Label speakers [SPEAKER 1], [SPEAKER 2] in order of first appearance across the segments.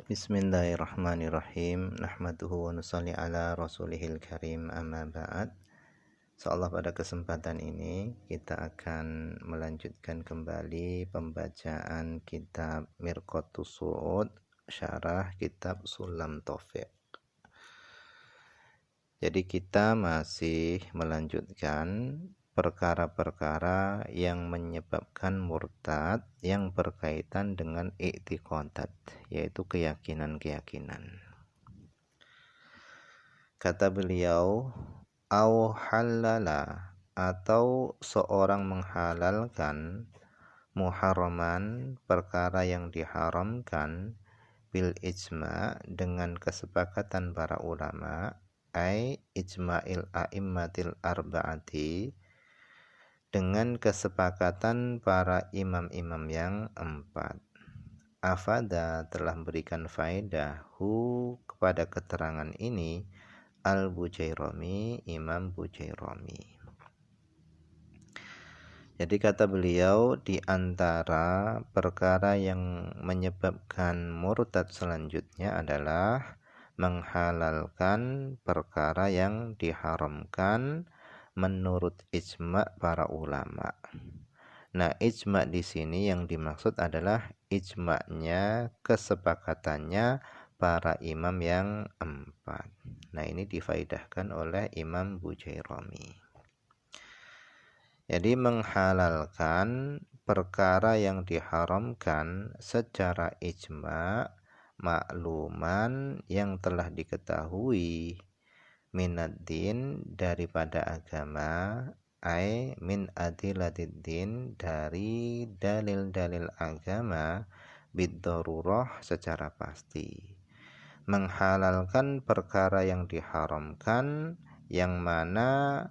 [SPEAKER 1] Bismillahirrahmanirrahim. Nahmaduhu wa nusalli ala rasulihil karim, amma ba'd. Insyaallah pada kesempatan ini kita akan melanjutkan kembali pembacaan kitab Mirqatus Su'ud, syarah kitab Sulam Taufiq. Jadi kita masih melanjutkan perkara-perkara yang menyebabkan murtad yang berkaitan dengan i'tiqadat, yaitu keyakinan-keyakinan. Kata beliau, au halala, atau seorang menghalalkan muharraman, perkara yang diharamkan, bil ijma, dengan kesepakatan para ulama, ai ijma'il a'immatil arba'ati, dengan kesepakatan para imam-imam yang empat. Afada, telah memberikan faedah kepada keterangan ini Al-Bujairami, Imam Bujairami. Jadi kata beliau, di antara perkara yang menyebabkan murtad selanjutnya adalah menghalalkan perkara yang diharamkan menurut ijma' para ulama. Nah, ijma' di sini yang dimaksud adalah ijma'nya, kesepakatannya para imam yang empat. Nah, ini difaidahkan oleh Imam Bujairami. Jadi menghalalkan perkara yang diharamkan secara ijma', makluman yang telah diketahui, minaddin, daripada agama, ai min adilatiddin, dari dalil-dalil agama, bid-darurah, secara pasti. Menghalalkan perkara yang diharamkan, yang mana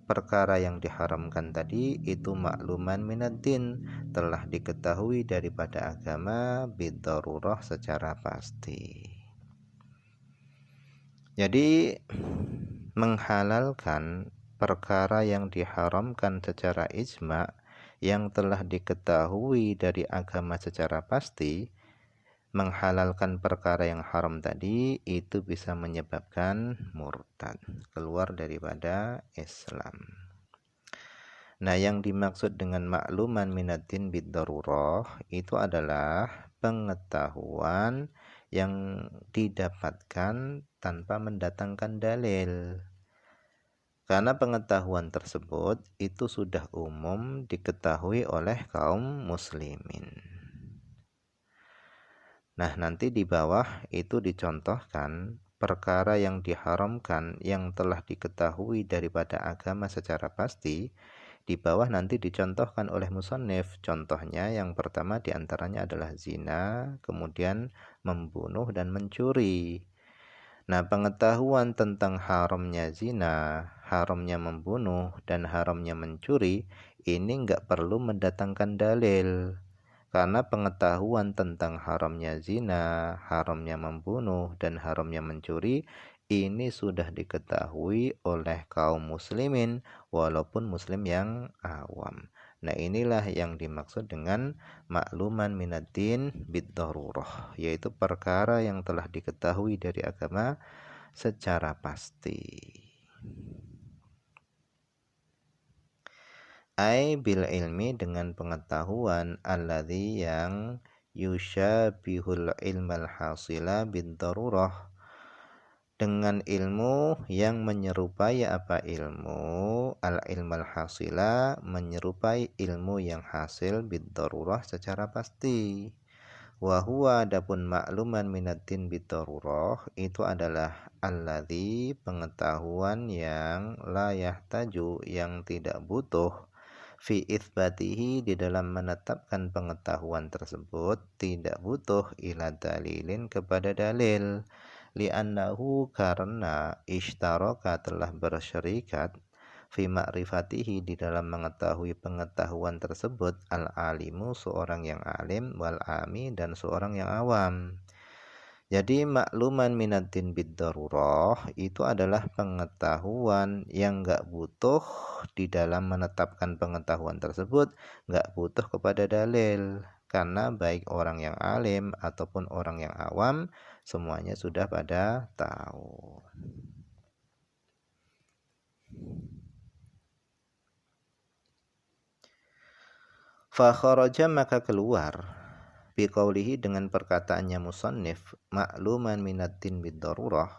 [SPEAKER 1] perkara yang diharamkan tadi itu makluman minaddin, telah diketahui daripada agama, bid-darurah, secara pasti. Jadi menghalalkan perkara yang diharamkan secara ijma' yang telah diketahui dari agama secara pasti, menghalalkan perkara yang haram tadi itu bisa menyebabkan murtad, keluar daripada Islam. Nah, yang dimaksud dengan makluman minaddin bid-darurah itu adalah pengetahuan yang didapatkan tanpa mendatangkan dalil. Karena pengetahuan tersebut itu sudah umum diketahui oleh kaum muslimin. Nah, nanti di bawah itu dicontohkan perkara yang diharamkan yang telah diketahui daripada agama secara pasti. Di bawah nanti dicontohkan oleh musannif. Contohnya yang pertama diantaranya adalah zina, kemudian membunuh dan mencuri. Nah, pengetahuan tentang haramnya zina, haramnya membunuh, dan haramnya mencuri ini nggak perlu mendatangkan dalil. Karena pengetahuan tentang haramnya zina, haramnya membunuh, dan haramnya mencuri ini sudah diketahui oleh kaum muslimin walaupun muslim yang awam. Nah, inilah yang dimaksud dengan makluman minaddin bid-darurah, yaitu perkara yang telah diketahui dari agama secara pasti. Ai bil ilmi, dengan pengetahuan, alladzi yang yusyabihul ilmal hasila bid-darurah, dengan ilmu yang menyerupai apa ilmu, al-ilmal hasila, menyerupai ilmu yang hasil bid-darurah secara pasti. Wa huwa, adapun makluman minaddin bid-darurah itu adalah alladzi, pengetahuan yang la yahtaju, yang tidak butuh, fi itsbatihi, di dalam menetapkan pengetahuan tersebut tidak butuh, ila dalilin, kepada dalil. Li'annahu, karena ishtaraka, telah bersyarikat, fi ma'rifatihi, di dalam mengetahui pengetahuan tersebut, al-alimu, seorang yang alim, wal ami, dan seorang yang awam. Jadi makluman minaddin bid-darurah itu adalah pengetahuan yang enggak butuh, di dalam menetapkan pengetahuan tersebut enggak butuh kepada dalil. karena baik orang yang alim ataupun orang yang awam semuanya sudah pada tahu. Fa kharaja maka keluar biqaulihi dengan perkataannya musannif ma'luman minaddin bid-darurah,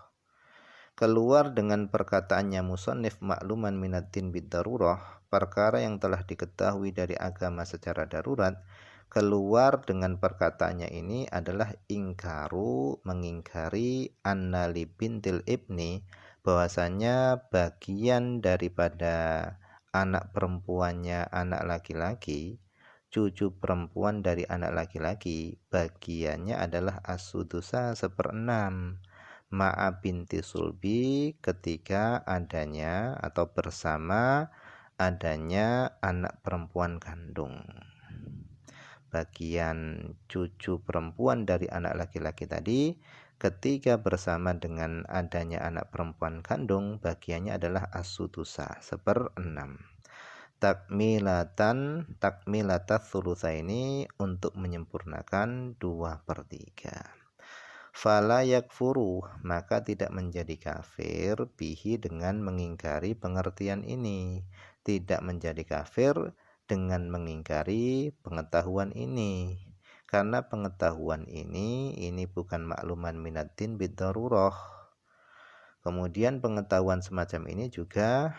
[SPEAKER 1] keluar dengan perkataannya musannif ma'luman minaddin bid-darurah, perkara yang telah diketahui dari agama secara darurat. Keluar dengan perkataannya ini adalah ingkaru, mengingkari annali bintil ibni, bahwasanya bagian daripada anak perempuannya anak laki-laki, cucu perempuan dari anak laki-laki, bagiannya adalah as-sudusa 1/6 ma'a binti sulbi, ketika adanya atau bersama adanya anak perempuan kandung. Bagian cucu perempuan dari anak laki-laki tadi ketika bersama dengan adanya anak perempuan kandung, bagiannya adalah as-sudusa 1/6. Takmilatat thulutsa ini untuk menyempurnakan 2/3. Fala yakfuru, maka tidak menjadi kafir bihi dengan mengingkari pengertian ini, tidak menjadi kafir dengan mengingkari pengetahuan ini, karena pengetahuan ini bukan makluman minaddin bid-darurah. Kemudian pengetahuan semacam ini juga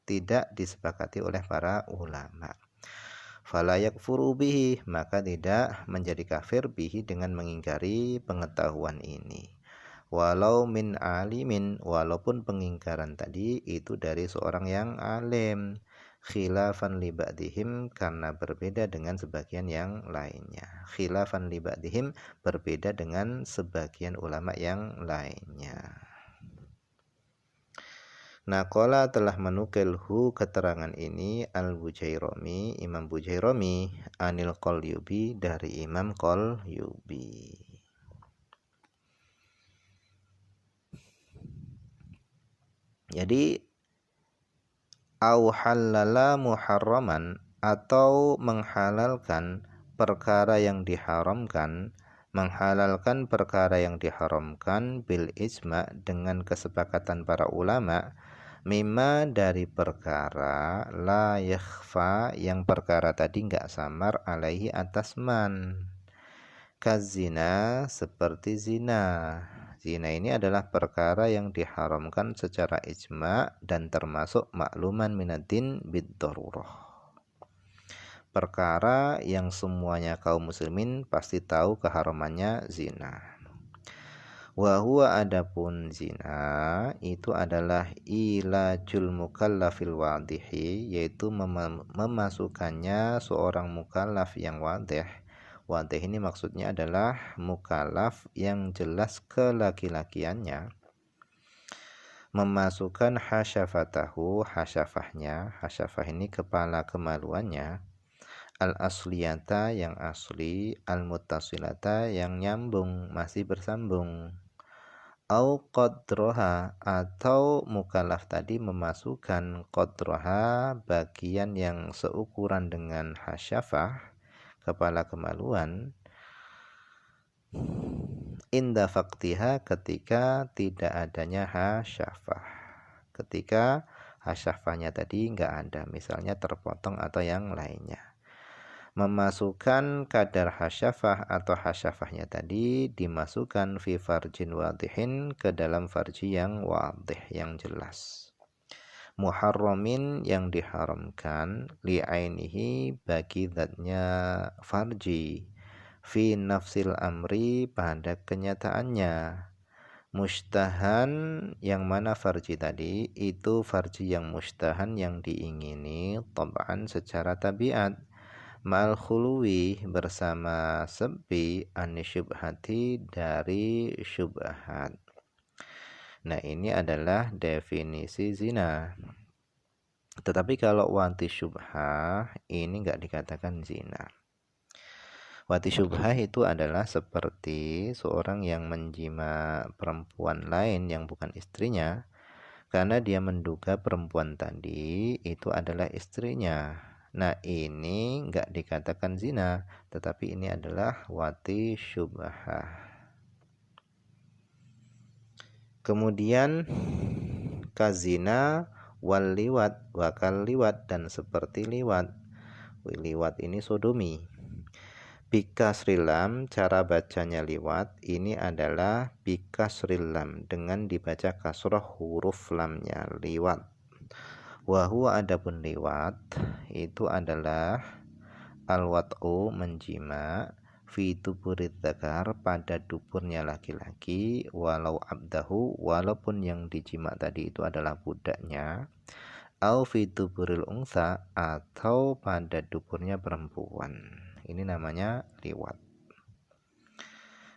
[SPEAKER 1] tidak disepakati oleh para ulama. Fala yakfuru bihi, maka tidak menjadi kafir bihi dengan mengingkari pengetahuan ini. Walau min alimin, walaupun pengingkaran tadi itu dari seorang yang alim, khilafan li ba'dihim, karena berbeda dengan sebagian yang lainnya. Khilafan li ba'dihim, berbeda dengan sebagian ulama yang lainnya. Naqala telah menukilhu keterangan ini Al-Bujairami, Imam Bujairami, Anil Qalyubi, dari Imam Qalyubi. Jadi au halala muharraman, atau menghalalkan perkara yang diharamkan, menghalalkan perkara yang diharamkan bil ijma, dengan kesepakatan para ulama, mimma, dari perkara la yakhfa, yang perkara tadi enggak samar, alaihi atas man, kazina, seperti zina. Zina ini adalah perkara yang diharamkan secara ijma dan termasuk makluman minaddin bid-darurah, perkara yang semuanya kaum muslimin pasti tahu keharamannya zina. Wa huwa, adapun zina itu adalah ilajul mukallafil wadihi, yaitu memasukkannya seorang mukallaf yang wadih. Wadih ini maksudnya adalah mukallaf yang jelas kelaki-lakiannya, memasukkan hasyafatahu, hasyafahnya, hasyafah ini kepala kemaluannya, al-asliyata, yang asli, al-muttasilata, yang nyambung, masih bersambung, au qadroha, atau mukallaf tadi memasukkan qadroha, bagian yang seukuran dengan hasyafah, kepala kemaluan, inda faktiha, ketika tidak adanya hasyafah, ketika hasyafahnya tadi enggak ada, misalnya terpotong atau yang lainnya. Memasukkan kadar hasyafah atau hasyafahnya tadi dimasukkan fi farjin wadihin, ke dalam farji yang wadih, yang jelas. Muharramin, yang diharamkan, li'ainihi, bagi zatnya farji, fi nafsil amri, pada kenyataannya. Mustahan, yang mana farji tadi itu farji yang mustahan, yang diingini, tab'an, secara tabiat, ma'al khuluwi, bersama sepi, anisyubhati, dari syubhat. Nah, ini adalah definisi zina. Tetapi kalau wati syubhah ini enggak dikatakan zina. Wati syubhah itu adalah seperti seorang yang menjima perempuan lain yang bukan istrinya, karena dia menduga perempuan tadi itu adalah istrinya. Nah, ini enggak dikatakan zina, tetapi ini adalah wati syubhah. Kemudian kazina wal liwat, wakal liwat, dan seperti liwat. Liwat ini sodomi. Bikasrilam, cara bacanya liwat ini adalah bikasrilam dengan dibaca kasroh huruf lamnya, liwat. Wahuwa, adapun liwat itu adalah alwat'u, menjima, fi tuburit dzakar, pada duburnya laki-laki, walau abdahu, walaupun yang dijima tadi itu adalah budaknya, au fi tuburil unsa, atau pada duburnya perempuan. Ini namanya liwat.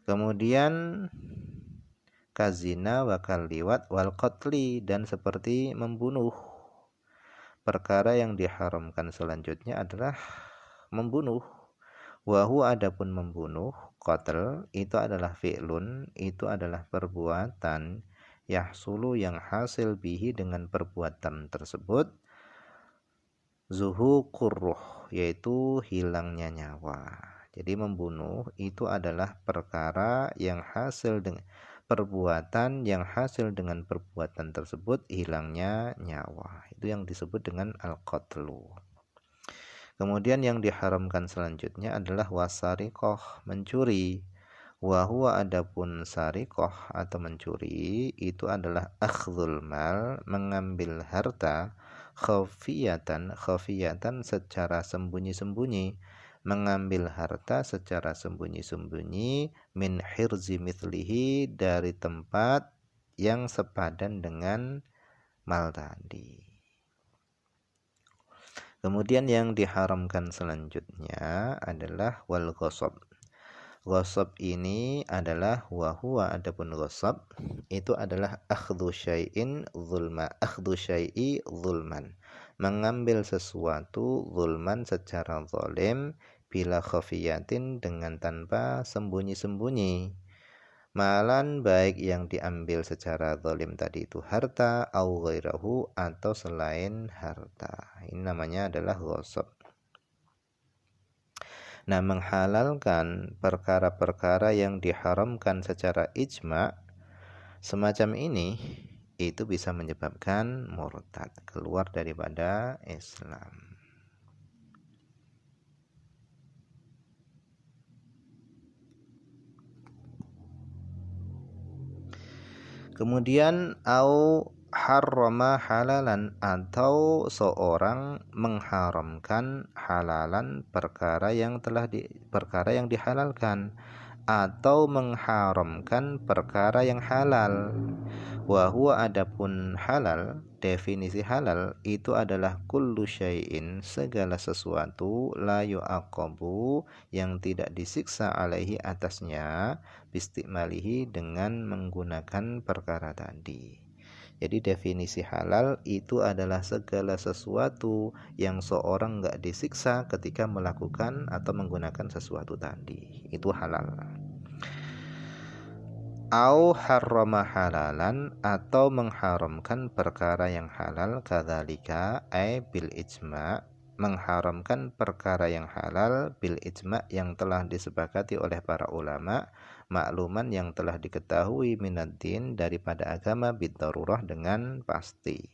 [SPEAKER 1] Kemudian kazina wakal liwat wal qatli, dan seperti membunuh. Perkara yang diharamkan selanjutnya adalah membunuh. Wahu, adapun membunuh, qatl itu adalah fi'lun, itu adalah perbuatan, yahsulu, yang hasil bihi dengan perbuatan tersebut, zuhuqurruh, yaitu hilangnya nyawa. Jadi membunuh itu adalah perkara yang hasil dengan perbuatan yang hasil dengan perbuatan tersebut hilangnya nyawa. Itu yang disebut dengan al-qatlu. Kemudian yang diharamkan selanjutnya adalah wasariqah, mencuri. Wahuwa, adapun sariqah atau mencuri itu adalah akhdhul mal, mengambil harta, khafiyatan secara sembunyi-sembunyi, mengambil harta secara sembunyi-sembunyi, min hirzi mithlihi, dari tempat yang sepadan dengan mal tadi. Kemudian yang diharamkan selanjutnya adalah wal ghasab. Ghasab ini adalah wahuwa, adapun ghasab itu adalah akhdhu syai'in zulma, akhdhu syai'i zulman, mengambil sesuatu zulman secara zalim, bila khafiyatin, dengan tanpa sembunyi-sembunyi. Malan, baik yang diambil secara zalim tadi itu harta, au ghairahu, atau selain harta. Ini namanya adalah ghasab. Nah, menghalalkan perkara-perkara yang diharamkan secara ijma' semacam ini itu bisa menyebabkan murtad, keluar daripada Islam. Kemudian au harrama halalan, atau seorang mengharamkan halalan, perkara yang dihalalkan, atau mengharamkan perkara yang halal. Wa huwa, adapun halal, definisi halal itu adalah kullu syai'in, segala sesuatu, la yu'aqabu, yang tidak disiksa alaihi, atasnya, bistikmalihi, dengan menggunakan perkara tadi. Jadi definisi halal itu adalah segala sesuatu yang seorang enggak disiksa ketika melakukan atau menggunakan sesuatu tadi. Itu halal. Au harrama halalan, atau mengharamkan perkara yang halal, kadzalika ay bil ijma', mengharamkan perkara yang halal bil ijma', yang telah disepakati oleh para ulama, makluman, yang telah diketahui, minaddin, daripada agama, bidarurah, dengan pasti.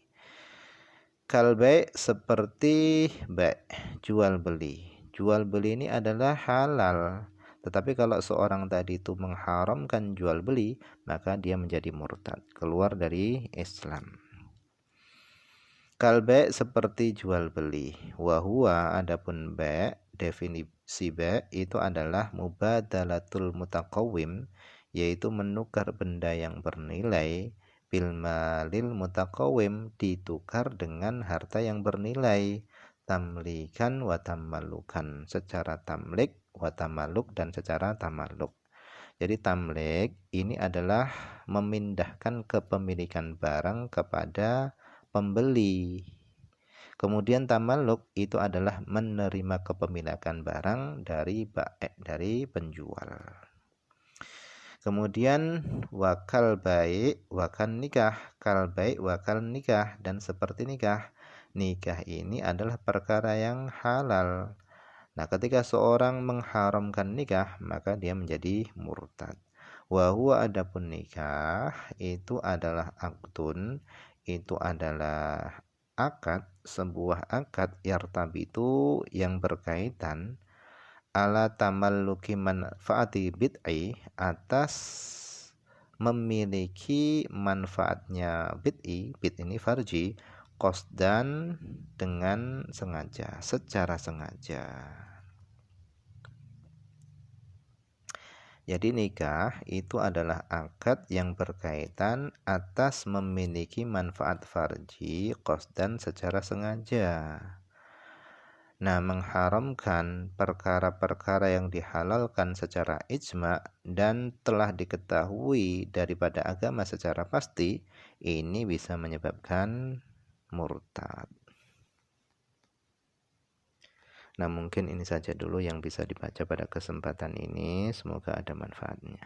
[SPEAKER 1] Kalbai, seperti bai, jual beli. Jual beli ini adalah halal, tetapi kalau seorang tadi itu mengharamkan jual beli, maka dia menjadi murtad, keluar dari Islam. Kalbai, seperti jual beli. Wahuwa, adapun bai, definisi bai itu adalah mubadalatul mutaqawwim, yaitu menukar benda yang bernilai, bil malil mutaqawwim, ditukar dengan harta yang bernilai, tamlikan wa tamallukan, secara tamlik, wa tamalluk, dan secara tamalluk. Jadi tamlik ini adalah memindahkan kepemilikan barang kepada pembeli. Kemudian tamalluk itu adalah menerima kepemilikan barang dari penjual. Kemudian wakal baik, wakal nikah, kal baik, wakal nikah, dan seperti nikah. nikah ini adalah perkara yang halal. Nah, ketika seorang mengharamkan nikah, maka dia menjadi murtad. Wa huwa adapun nikah itu adalah aqdun, itu adalah akad, sebuah akad yartabitu yang berkaitan ala tamalluki manfaati bid'i, atas memiliki manfaatnya bid'i, bid ini farji, qasdan dengan sengaja, secara sengaja. Jadi nikah itu adalah akad yang berkaitan atas memiliki manfaat farji qasdan secara sengaja. Nah, mengharamkan perkara-perkara yang dihalalkan secara ijma dan telah diketahui daripada agama secara pasti, ini bisa menyebabkan murtad. Nah, mungkin ini saja dulu yang bisa dibaca pada kesempatan ini. Semoga ada manfaatnya.